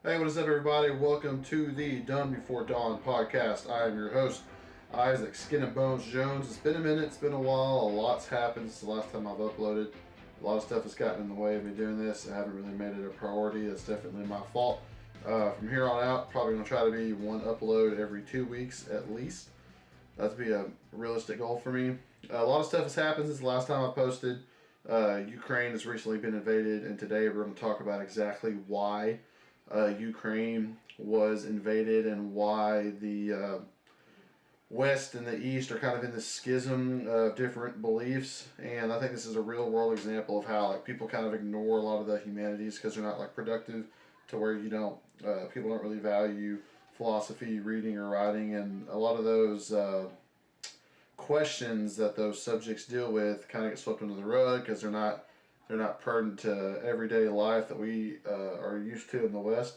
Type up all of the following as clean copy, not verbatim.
Hey, what is up, everybody? Welcome to the Done Before Dawn podcast. I am your host, Isaac Skin and Bones Jones. It's been a minute, it's been a while. A lot's happened since the last time I've uploaded. A lot of stuff has gotten in the way of me doing this. I haven't really made it a priority. That's definitely my fault. From here on out, probably going to try to be one upload every 2 weeks at least. That'd be a realistic goal for me. A lot of stuff has happened since the last time I posted. Ukraine has recently been invaded, and today we're going to talk about exactly why Ukraine was invaded and why the West and the East are kind of in this schism of different beliefs. And I think this is a real world example of how like people kind of ignore a lot of the humanities because they're not like productive to where you don't people don't really value philosophy, reading, or writing, and a lot of those questions that those subjects deal with kind of get swept under the rug because they're not pertinent to everyday life that we are used to in the West.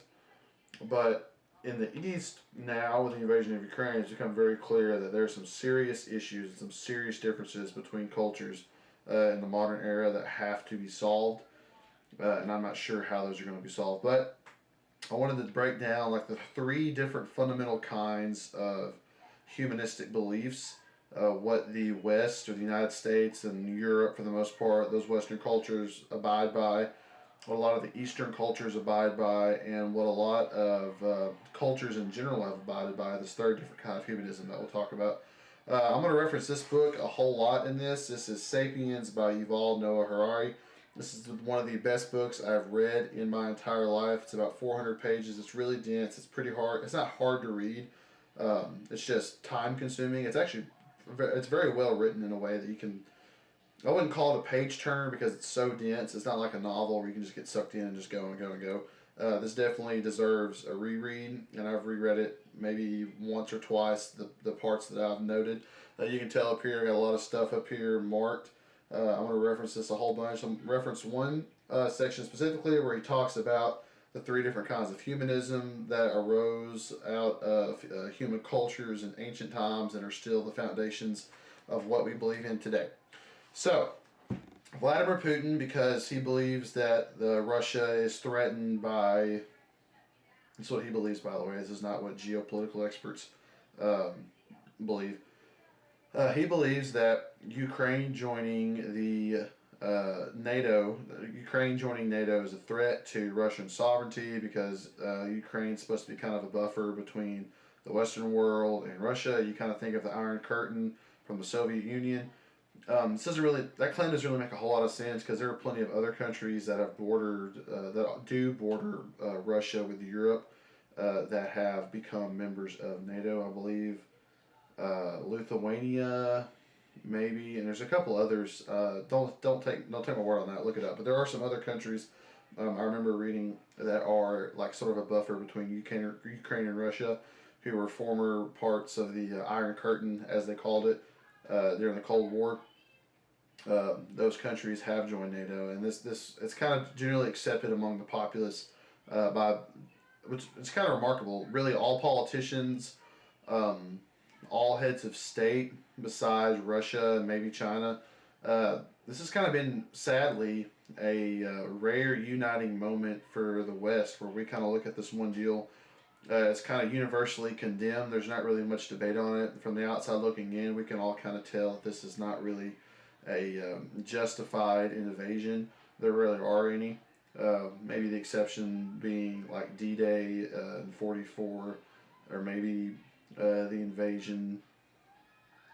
But in the East now, with the invasion of Ukraine, it's become very clear that there are some serious issues and some serious differences between cultures in the modern era that have to be solved. And I'm not sure how those are going to be solved, but I wanted to break down like the three different fundamental kinds of humanistic beliefs. What the West or the United States and Europe, for the most part, those Western cultures abide by, what a lot of the Eastern cultures abide by, and what a lot of cultures in general have abided by. This third different kind of humanism that we'll talk about. I'm going to reference this book a whole lot in this. This is *Sapiens* by Yuval Noah Harari. This is one of the best books I've read in my entire life. It's about 400 pages. It's really dense. It's pretty hard. It's not hard to read. It's just time consuming. It's very well written in a way that you can. I wouldn't call it a page turner because it's so dense. It's not like a novel where you can just get sucked in and just go and go and go. This definitely deserves a reread, and I've reread it maybe once or twice. The parts that I've noted, you can tell up here. I got a lot of stuff up here marked. I'm going to reference this a whole bunch. I'm reference one section specifically where he talks about the three different kinds of humanism that arose out of human cultures in ancient times and are still the foundations of what we believe in today. So, Vladimir Putin, because he believes that Russia is threatened by. That's what he believes, by the way. This is not what geopolitical experts believe. He believes that Ukraine joining NATO is a threat to Russian sovereignty because Ukraine is supposed to be kind of a buffer between the Western world and Russia. You kind of think of the Iron Curtain from the Soviet Union. That claim doesn't really make a whole lot of sense because there are plenty of other countries that have that do border Russia with Europe that have become members of NATO. I believe Lithuania, maybe, and there's a couple others. Don't take my word on that. Look it up. But there are some other countries I remember reading that are like sort of a buffer between Ukraine and Russia, who were former parts of the Iron Curtain, as they called it, during the Cold War. Those countries have joined NATO, and this it's kind of generally accepted among the populace by which it's kind of remarkable. Really, all politicians. All heads of state besides Russia and maybe China. This has kind of been, sadly, a rare uniting moment for the West where we kind of look at this one deal. It's kind of universally condemned. There's not really much debate on it. From the outside looking in, we can all kind of tell that this is not really a justified invasion. There really are any. Maybe the exception being like D-Day in '44, or maybe the invasion,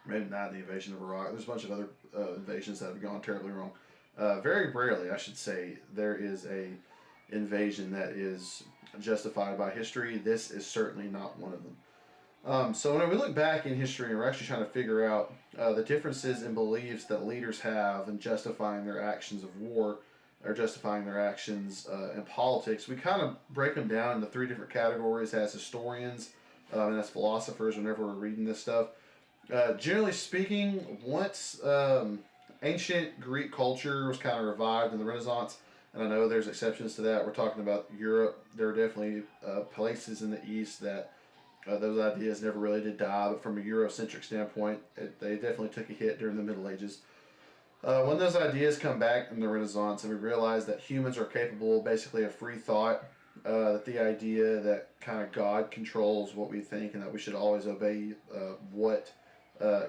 maybe not the invasion of Iraq. There's a bunch of other invasions that have gone terribly wrong. Very rarely, I should say, there is a invasion that is justified by history. This is certainly not one of them. So when we look back in history and we're actually trying to figure out the differences in beliefs that leaders have in justifying their actions of war or justifying their actions in politics, we kind of break them down into three different categories as historians and as philosophers whenever we're reading this stuff. Generally speaking, once ancient Greek culture was kind of revived in the Renaissance, and I know there's exceptions to that. We're talking about Europe. There are definitely places in the East that those ideas never really did die, but from a Eurocentric standpoint, they definitely took a hit during the Middle Ages. When those ideas come back in the Renaissance and we realize that humans are capable basically of free thought that the idea that kind of God controls what we think and that we should always obey what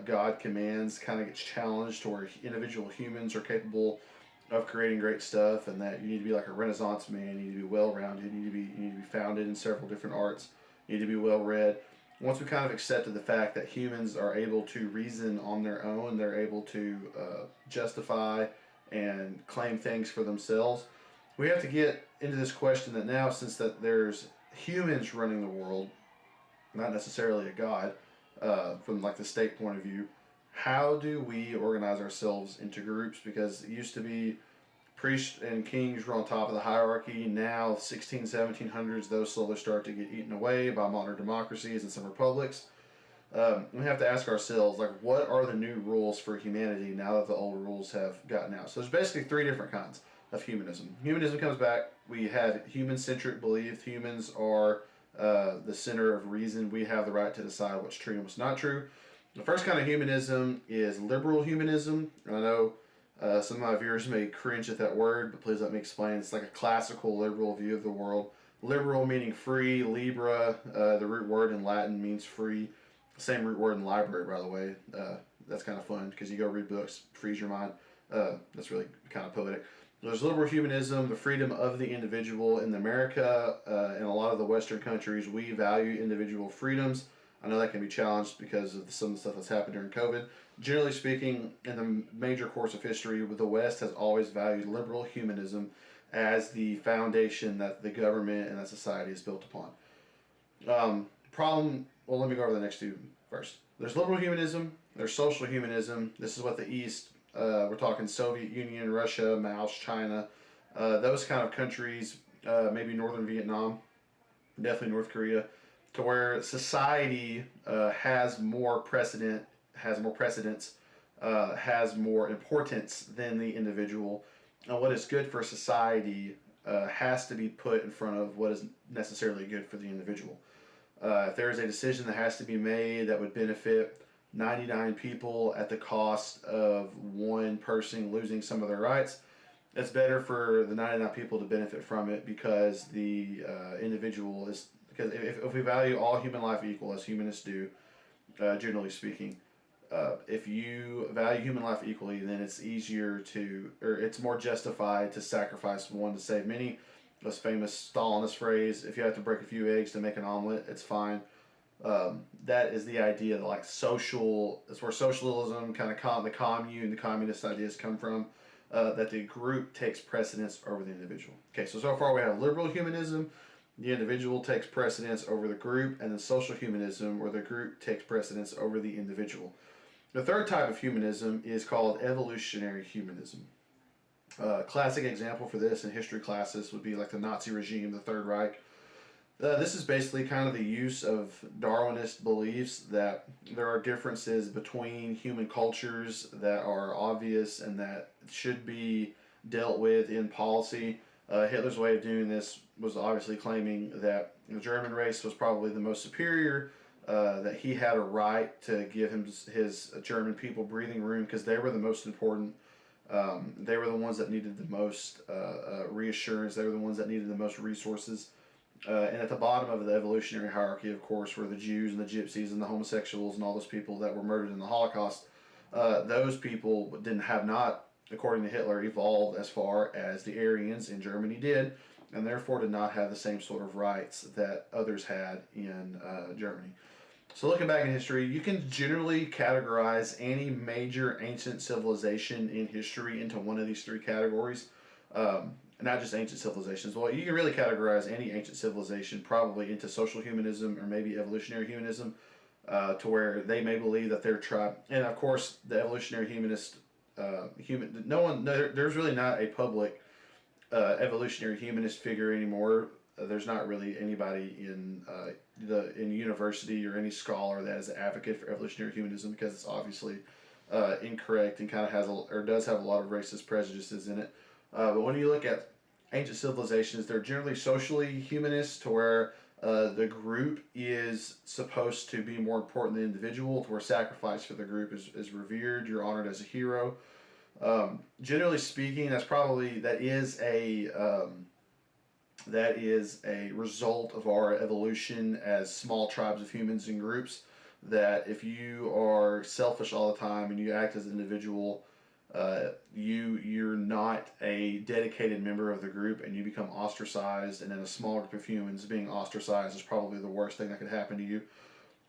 God commands kind of gets challenged to where individual humans are capable of creating great stuff, and that you need to be like a Renaissance man, you need to be well rounded, you need to be founded in several different arts, you need to be well read. Once we kind of accepted the fact that humans are able to reason on their own, they're able to justify and claim things for themselves, we have to get into this question that now, since that there's humans running the world, not necessarily a god, from like the state point of view, how do we organize ourselves into groups? Because it used to be priests and kings were on top of the hierarchy. Now, 16, 1700s, those slowly start to get eaten away by modern democracies and some republics. We have to ask ourselves, like, what are the new rules for humanity now that the old rules have gotten out? So there's basically three different kinds of humanism. Humanism comes back. We have human-centric belief. Humans are the center of reason. We have the right to decide what's true and what's not true. The first kind of humanism is liberal humanism. And I know some of my viewers may cringe at that word, but please let me explain. It's like a classical liberal view of the world. Liberal meaning free. Libra, the root word in Latin, means free. Same root word in library, by the way. That's kind of fun because you go read books, frees your mind. That's really kind of poetic. There's liberal humanism, the freedom of the individual. In America, in a lot of the Western countries, we value individual freedoms. I know that can be challenged because of some of the stuff that's happened during COVID. Generally speaking, in the major course of history, the West has always valued liberal humanism as the foundation that the government and that society is built upon. Well, let me go over the next two first. There's liberal humanism, there's social humanism. This is what the East, we're talking Soviet Union, Russia, Laos, China, those kind of countries, maybe northern Vietnam, definitely North Korea, to where society has more precedent, has more precedence, has more importance than the individual. And what is good for society has to be put in front of what is necessarily good for the individual. If there is a decision that has to be made that would benefit 99 people at the cost of one person losing some of their rights, it's better for the 99 people to benefit from it because the individual is. Because if we value all human life equal, as humanists do, generally speaking, if you value human life equally, then it's easier to, or it's more justified to sacrifice one to save many. This famous Stalinist phrase, if you have to break a few eggs to make an omelet, it's fine. That is the idea that like social, that's where socialism, kind of the commune, the communist ideas come from, that the group takes precedence over the individual. Okay, so far we have liberal humanism, the individual takes precedence over the group, and then social humanism, where the group takes precedence over the individual. The third type of humanism is called evolutionary humanism. Classic example for this in history classes would be like the Nazi regime, the Third Reich. This is basically kind of the use of Darwinist beliefs that there are differences between human cultures that are obvious and that should be dealt with in policy. Hitler's way of doing this was obviously claiming that the German race was probably the most superior, that he had a right to give his German people breathing room because they were the most important. They were the ones that needed the most reassurance. They were the ones that needed the most resources. And at the bottom of the evolutionary hierarchy, of course, were the Jews and the Gypsies and the homosexuals and all those people that were murdered in the Holocaust. Those people have not, according to Hitler, evolved as far as the Aryans in Germany did, and therefore did not have the same sort of rights that others had in Germany. So looking back in history, you can generally categorize any major ancient civilization in history into one of these three categories. Not just ancient civilizations. Well, you can really categorize any ancient civilization probably into social humanism or maybe evolutionary humanism, to where they may believe that their tribe, and of course the evolutionary humanist, there's really not a public evolutionary humanist figure anymore. There's not really anybody in university or any scholar that is an advocate for evolutionary humanism because it's obviously incorrect and kind of does have a lot of racist prejudices in it. But when you look at ancient civilizations, they're generally socially humanist, to where the group is supposed to be more important than the individual, to where sacrifice for the group is revered. You're honored as a hero. Generally speaking, that is That is a result of our evolution as small tribes of humans and groups. That if you are selfish all the time and you act as an individual, you're not a dedicated member of the group, and you become ostracized. And in a small group of humans, being ostracized is probably the worst thing that could happen to you,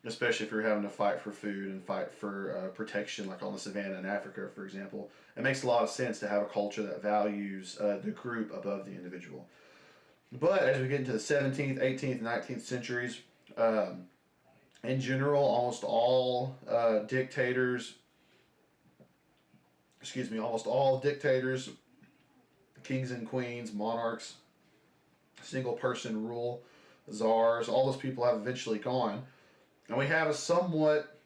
especially if you're having to fight for food and fight for protection, like on the savannah in Africa, for example. It makes a lot of sense to have a culture that values the group above the individual. But as we get into the 17th, 18th, 19th centuries, um, in general, almost all dictators, almost all dictators, kings and queens, monarchs, single person rule, czars, all those people have eventually gone. And we have a somewhat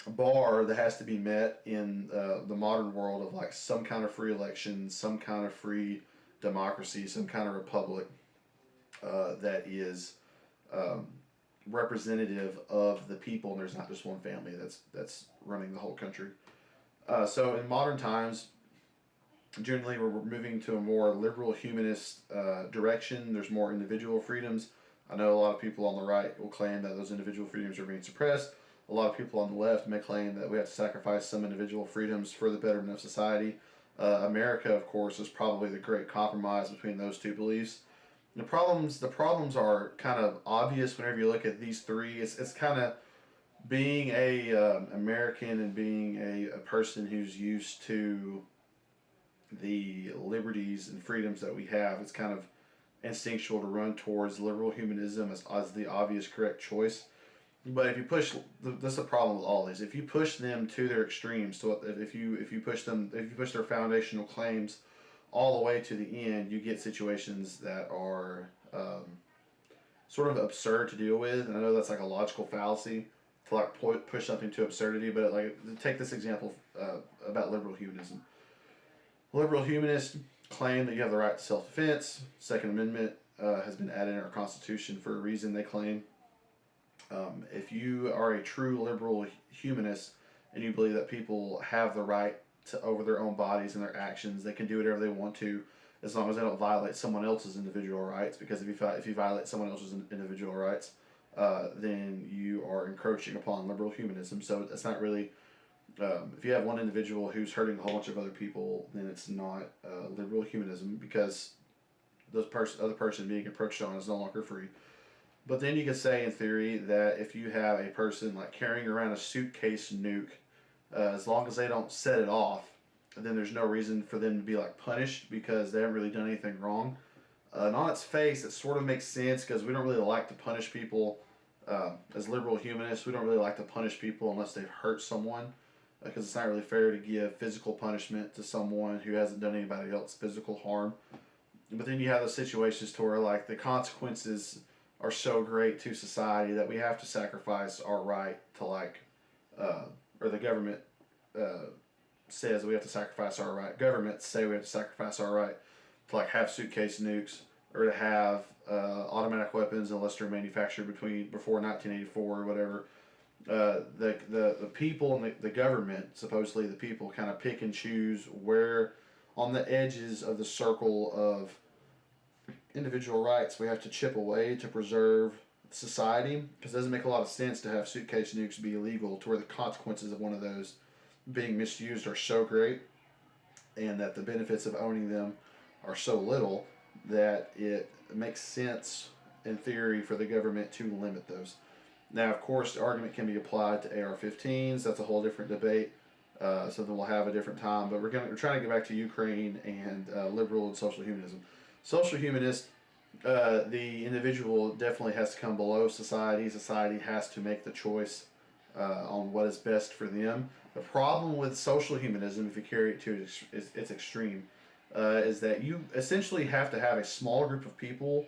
bar that has to be met in the modern world of like some kind of free election, some kind of free democracy, some kind of republic that is um, representative of the people, and there's not just one family that's running the whole country. So in modern times, generally we're moving to a more liberal humanist direction. There's more individual freedoms. I know a lot of people on the right will claim that those individual freedoms are being suppressed. A lot of people on the left may claim that we have to sacrifice some individual freedoms for the betterment of society. America, of course, is probably the great compromise between those two beliefs. The problems are kind of obvious whenever you look at these three. It's kind of being a American and being a person who's used to the liberties and freedoms that we have. It's kind of instinctual to run towards liberal humanism as the obvious correct choice. But if you push, that's the problem with all these. If you push them to their extremes, so if you push their foundational claims all the way to the end, you get situations that are sort of absurd to deal with. And I know that's like a logical fallacy to like push something to absurdity, but like take this example about liberal humanism. Liberal humanists claim that you have the right to self-defense. Second Amendment has been added in our Constitution for a reason, they claim. If you are a true liberal humanist and you believe that people have the right to over their own bodies and their actions, they can do whatever they want to, as long as they don't violate someone else's individual rights. Because if you violate someone else's individual rights, then you are encroaching upon liberal humanism. So it's not really. If you have one individual who's hurting a whole bunch of other people, then it's not liberal humanism, because other person being approached on is no longer free. But then you could say, in theory, that if you have a person like carrying around a suitcase nuke, as long as they don't set it off, then there's no reason for them to be like punished, because they haven't really done anything wrong. And on its face, it sort of makes sense, because we don't really like to punish people. As liberal humanists, we don't really like to punish people unless they've hurt someone, because it's not really fair to give physical punishment to someone who hasn't done anybody else physical harm. But then you have those situations to where like the consequences are so great to society that we have to sacrifice our right to or the government uh, says we have to sacrifice our right. Governments say we have to sacrifice our right to like have suitcase nukes, or to have automatic weapons unless they're manufactured before 1984 or whatever. The people and the government, supposedly the people, kind of pick and choose where on the edges of the circle of individual rights we have to chip away to preserve society, because it doesn't make a lot of sense to have suitcase nukes be illegal to where the consequences of one of those being misused are so great, and that the benefits of owning them are so little that it makes sense in theory for the government to limit those. Now, of course, the argument can be applied to AR-15s. That's a whole different debate. Something we'll have a different time. But we're trying to get back to Ukraine and liberal and social humanism. Social humanist, the individual definitely has to come below society. Society has to make the choice on what is best for them. The problem with social humanism, if you carry it to its extreme, is that you essentially have to have a small group of people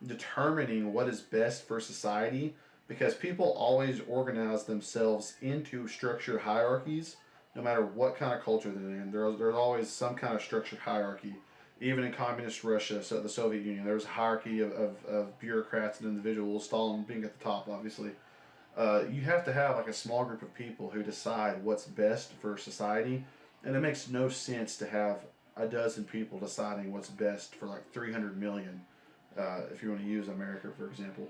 determining what is best for society, because people always organize themselves into structured hierarchies, no matter what kind of culture they're in. There's always some kind of structured hierarchy. Even in communist Russia, so the Soviet Union, there was a hierarchy of bureaucrats and individuals, Stalin being at the top, obviously. You have to have like a small group of people who decide what's best for society, and it makes no sense to have a dozen people deciding what's best for like 300 million. if you want to use America for example.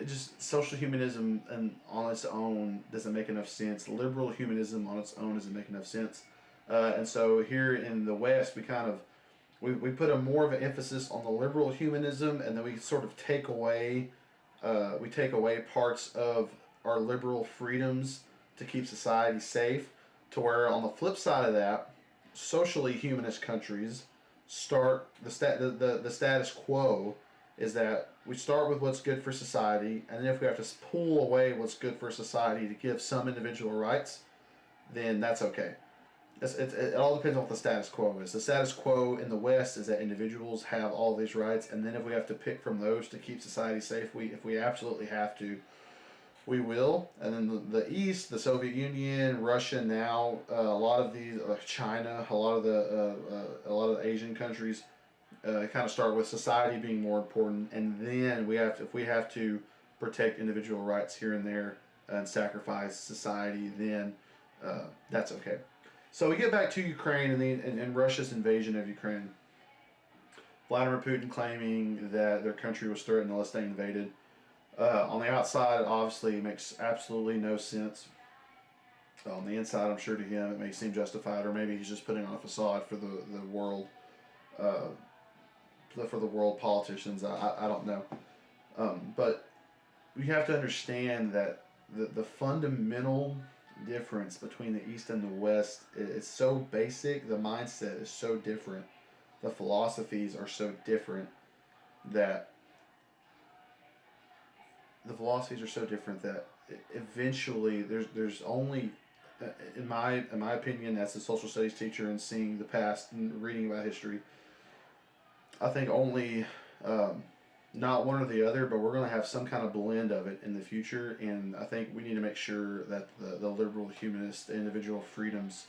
Just social humanism and on its own doesn't make enough sense. Liberal humanism on its own doesn't make enough sense. And so here in the West, we put a more of an emphasis on the liberal humanism, and then we sort of take away parts of our liberal freedoms to keep society safe. To where on the flip side of that, socially humanist countries start the status quo is that we start with what's good for society, and then if we have to pull away what's good for society to give some individual rights, then that's okay. It all depends on what the status quo is. The status quo in the West is that individuals have all these rights, and then if we have to pick from those to keep society safe, if we absolutely have to, we will. And then the East, the Soviet Union, Russia now, a lot of these, China, a lot of the Asian countries, kind of start with society being more important, and then if we have to protect individual rights here and there and sacrifice society, then that's okay. So we get back to Ukraine and Russia's invasion of Ukraine. Vladimir Putin claiming that their country was threatened unless they invaded. On the outside, obviously, it makes absolutely no sense. On the inside, I'm sure to him it may seem justified, or maybe he's just putting on a facade for the world, uh, for the world politicians. I don't know, but we have to understand that the fundamental difference between the East and the West is so basic. The mindset is so different. The philosophies are so different that eventually there's only in my opinion as a social studies teacher and seeing the past and reading about history, I think only not one or the other, but we're going to have some kind of blend of it in the future. And I think we need to make sure that the liberal humanist individual freedoms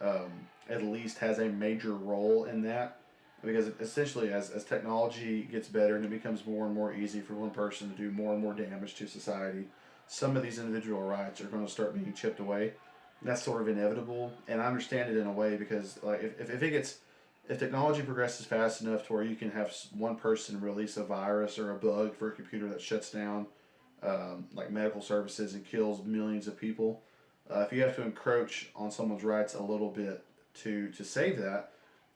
at least has a major role in that. Because essentially, as technology gets better and it becomes more and more easy for one person to do more and more damage to society, some of these individual rights are going to start being chipped away. And that's sort of inevitable, and I understand it in a way because like if technology progresses fast enough to where you can have one person release a virus or a bug for a computer that shuts down like medical services and kills millions of people, if you have to encroach on someone's rights a little bit to save that,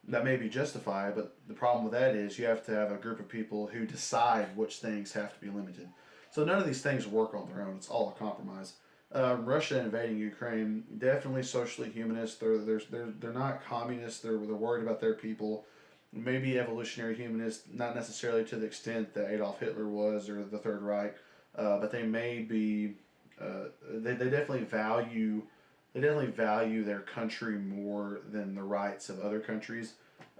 that may be justified. But the problem with that is you have to have a group of people who decide which things have to be limited. So none of these things work on their own. It's all a compromise. Russia invading Ukraine, definitely socially humanist. They're not communists. They're worried about their people. Maybe evolutionary humanists, not necessarily to the extent that Adolf Hitler was or the Third Reich, but they may be. They definitely value. They definitely value their country more than the rights of other countries.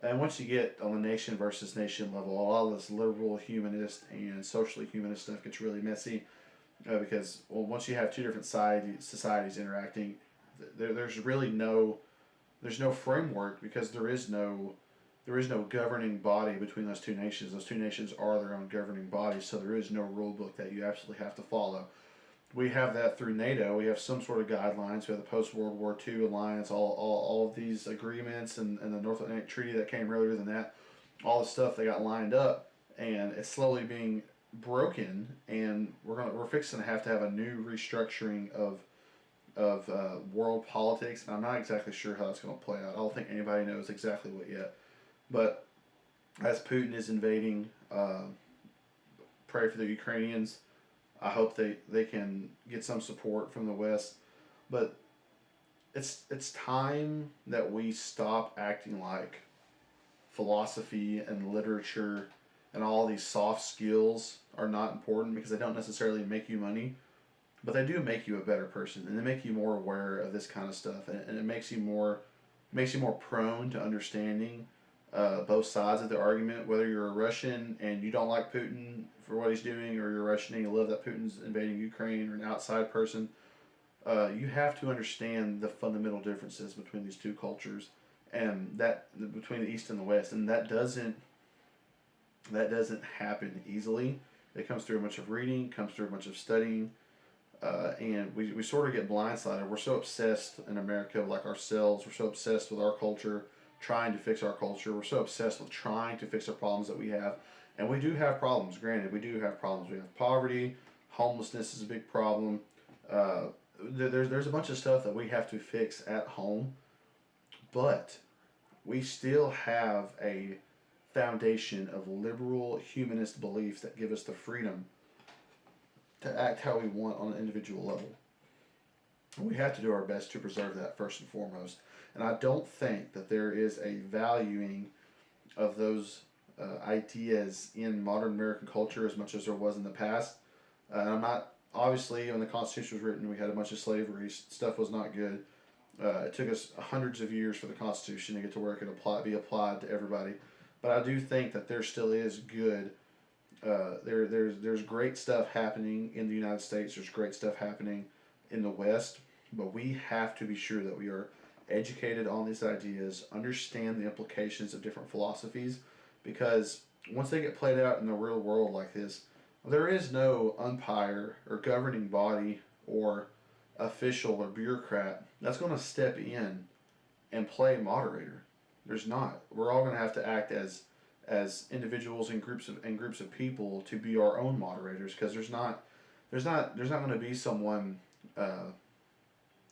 And once you get on the nation versus nation level, a lot of this liberal humanist and socially humanist stuff gets really messy because once you have two different societies interacting, there's really there's no framework because there is no governing body between those two nations. Those two nations are their own governing bodies, so there is no rule book that you absolutely have to follow. We have that through NATO. We have some sort of guidelines. We have the post World War II alliance, all of these agreements, and the North Atlantic Treaty that came earlier than that. All the stuff they got lined up, and it's slowly being broken. And we're fixing to have a new restructuring of world politics. And I'm not exactly sure how that's going to play out. I don't think anybody knows exactly what yet. But as Putin is invading, pray for the Ukrainians. I hope they can get some support from the West, but it's time that we stop acting like philosophy and literature and all these soft skills are not important because they don't necessarily make you money, but they do make you a better person and they make you more aware of this kind of stuff and it makes you more prone to understanding both sides of the argument. Whether you're a Russian and you don't like Putin for what he's doing, or you're Russian and you love that Putin's invading Ukraine, or an outside person, you have to understand the fundamental differences between these two cultures, and that between the East and the West, and that doesn't happen easily. It comes through a bunch of reading, comes through a bunch of studying, and we sort of get blindsided. We're so obsessed in America, like ourselves. We're so obsessed with our culture, trying to fix our culture. We're so obsessed with trying to fix the problems that we have, And we do have problems. Granted, we do have problems. We have poverty, homelessness is a big problem. Uh, there's a bunch of stuff that we have to fix at home, but we still have a foundation of liberal humanist beliefs that give us the freedom to act how we want on an individual level. We have to do our best to preserve that first and foremost. And I don't think that there is a valuing of those ideas in modern American culture as much as there was in the past. And I'm not, obviously, when the Constitution was written, we had a bunch of slavery. Stuff was not good. It took us hundreds of years for the Constitution to get to work and be applied to everybody. But I do think that there still is good. There's great stuff happening in the United States. There's great stuff happening in the West. But we have to be sure that we are educated on these ideas, understand the implications of different philosophies, because once they get played out in the real world like this, there is no umpire or governing body or official or bureaucrat that's going to step in and play moderator. There's not. We're all going to have to act as individuals and groups of people to be our own moderators, because there's not going to be someone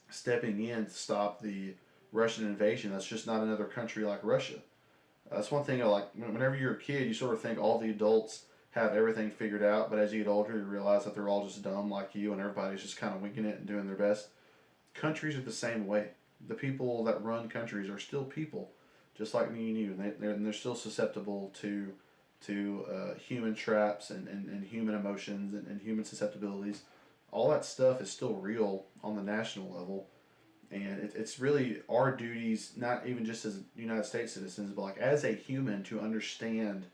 stepping in to stop the Russian invasion. That's just not another country like Russia. That's one thing. Like whenever you're a kid, you sort of think all the adults have everything figured out, but as you get older, you realize that they're all just dumb like you, and everybody's just kind of winging it and doing their best. Countries are the same way. The people that run countries are still people, just like me and you, and they're still susceptible to human traps and human emotions and human susceptibilities. All that stuff is still real on the national level, and it's really our duties, not even just as United States citizens, but like as a human, to understand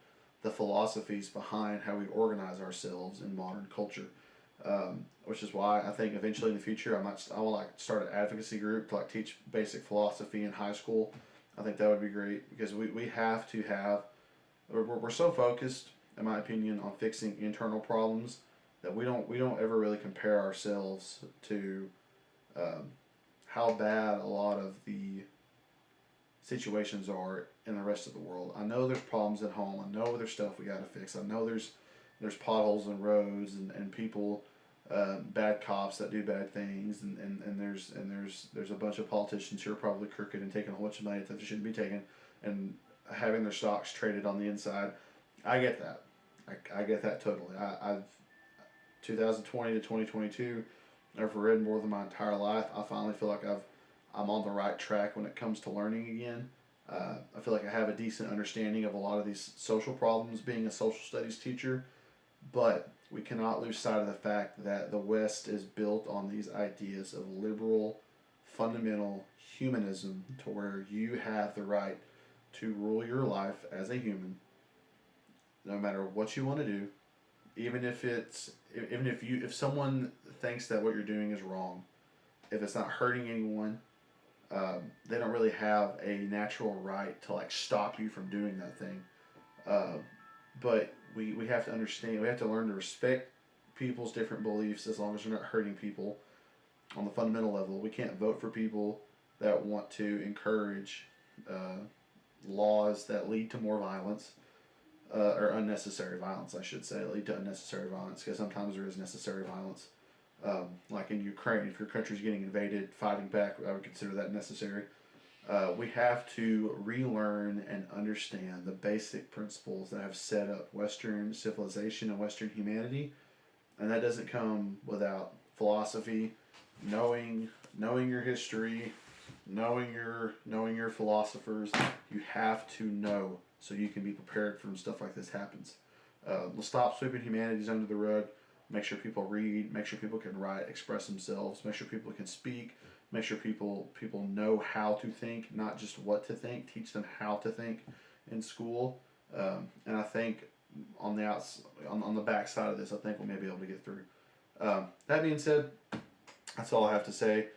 the philosophies behind how we organize ourselves in modern culture. Which is why I think eventually in the future I will like start an advocacy group to like teach basic philosophy in high school. I think that would be great, because we have to have, we're so focused, in my opinion, on fixing internal problems that we don't ever really compare ourselves to how bad a lot of the situations are in the rest of the world. I know there's problems at home. I know there's stuff we got to fix. I know there's potholes in roads and people, bad cops that do bad things, and there's a bunch of politicians who are probably crooked and taking a whole bunch of money that they shouldn't be taking, and having their stocks traded on the inside. I get that. I get that totally. I've 2020 to 2022. I've read more than my entire life. I finally feel like I'm on the right track when it comes to learning again. I feel like I have a decent understanding of a lot of these social problems being a social studies teacher, but we cannot lose sight of the fact that the West is built on these ideas of liberal, fundamental humanism, to where you have the right to rule your life as a human, no matter what you want to do, even if someone thinks that what you're doing is wrong, if it's not hurting anyone, they don't really have a natural right to like stop you from doing that thing. Uh, but we have to understand, we have to learn to respect people's different beliefs as long as they're not hurting people on the fundamental level. We can't vote for people that want to encourage laws that lead to more violence, or unnecessary violence, I should say, lead to unnecessary violence, because sometimes there is necessary violence. Like in Ukraine, if your country's getting invaded, fighting back, I would consider that necessary. We have to relearn and understand the basic principles that have set up Western civilization and Western humanity, and that doesn't come without philosophy, knowing your history, knowing your philosophers. You have to know so you can be prepared for when stuff like this happens. Let's stop sweeping humanities under the rug. Make sure people read. Make sure people can write, express themselves. Make sure people can speak. Make sure people know how to think, not just what to think. Teach them how to think in school. And I think on the back side of this, I think we may be able to get through. That being said, that's all I have to say.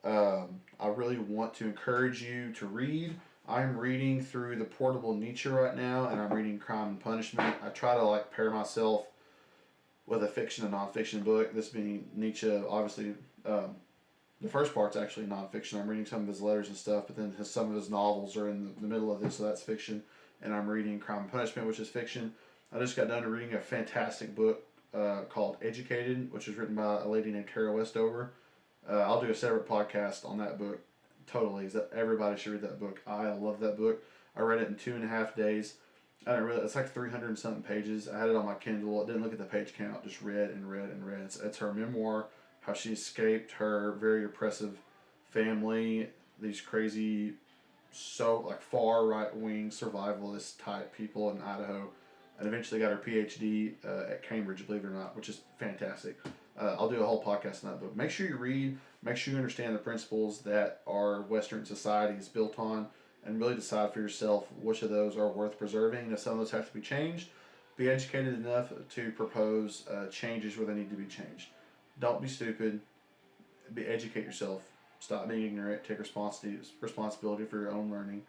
I really want to encourage you to read. I'm reading through the Portable Nietzsche right now, and I'm reading Crime and Punishment. I try to like pair myself with a fiction and nonfiction book. This being Nietzsche, obviously. The first part's actually nonfiction. I'm reading some of his letters and stuff, but then some of his novels are in the middle of this, so that's fiction. And I'm reading Crime and Punishment, which is fiction. I just got done reading a fantastic book called Educated, which is written by a lady named Tara Westover. I'll do a separate podcast on that book. Totally, everybody should read that book. I love that book. I read it in 2.5 days. I don't really. It's like 300 and something pages. I had it on my Kindle. I didn't look at the page count. Just read and read and read. It's her memoir, how she escaped her very oppressive family, these crazy, so like far right wing survivalist type people in Idaho, and eventually got her PhD at Cambridge, believe it or not, which is fantastic. I'll do a whole podcast on that book. Make sure you read. Make sure you understand the principles that our Western society is built on, and really decide for yourself which of those are worth preserving. If some of those have to be changed, be educated enough to propose changes where they need to be changed. Don't be stupid. Educate yourself. Stop being ignorant. Take responsibility for your own learning.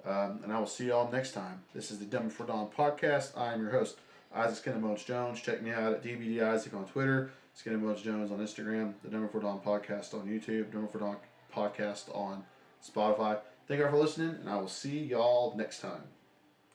And I will see y'all next time. This is the Dumb Before Dawn podcast. I am your host, Isaac Skinnamones Jones. Check me out at DBD Isaac on Twitter, Skinnamones Jones on Instagram, the Dumb Before Dawn podcast on YouTube, Dumb Before Dawn podcast on Spotify. Thank you all for listening, and I will see y'all next time.